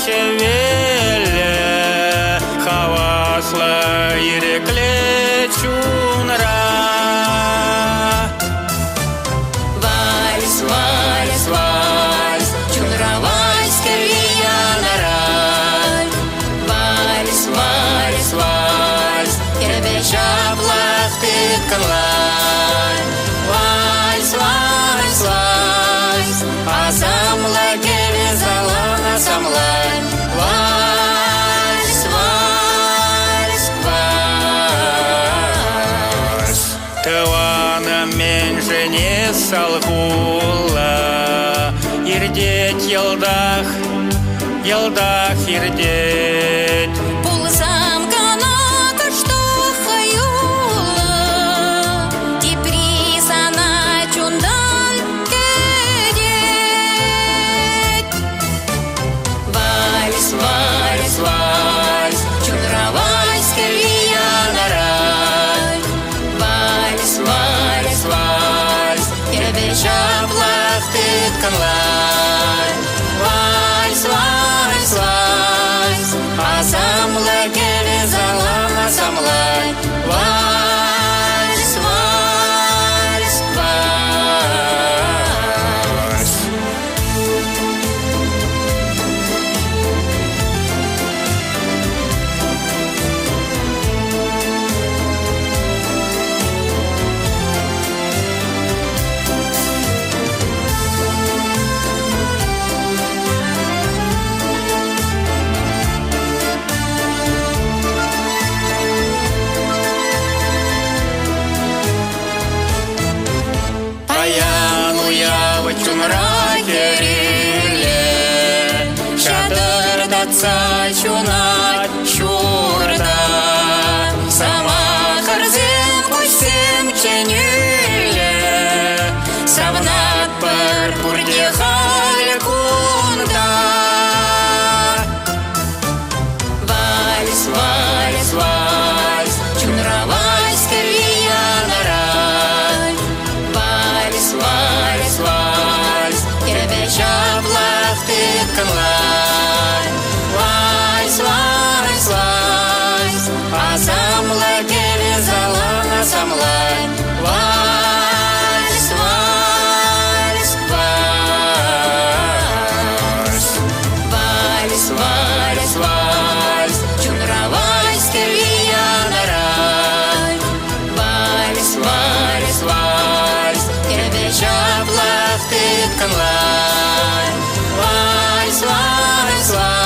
чевеле, хавасла ирекле чунра. Вальс, вальс, вальс, чунра вальс кельянара. Вальс, вальс, вальс, кербеша плахты канлай. Вальс, вальс, вальс, асамла кеве залана самлай. Вальс, вальс, вальс. Тывана меньше не салгула, ирдеть елдах, елдах ирдеть. Пулсам каната, что хаюла, типрисана чундан кедет. Вальс, вальс, вальс, чунра вальс кельянара. Вальс, вальс, вальс, кербеша плахты канлай. Вальс, вальс, вальс, асамла кеве залана самлай. Вальс, вальс, вальс. Паяну я в чунра кериле, шадыр датса чунат чурда. Сама харзем кусем ченюле, савнат пар пурде хале кунда. Вальс, вальс, вальс, чунра вальс кельянара. Вальс, вальс, вальс, кербеша плахты канлай. Вальс, вальс, вальс, асамла кеве залана самлай. Вальс, вальс, вальс. Вальс, вальс, вальс, чунра вальс кельянара. Вальс, вальс, вальс, кербеша плахты канлай. Вальс, вальс, вальс.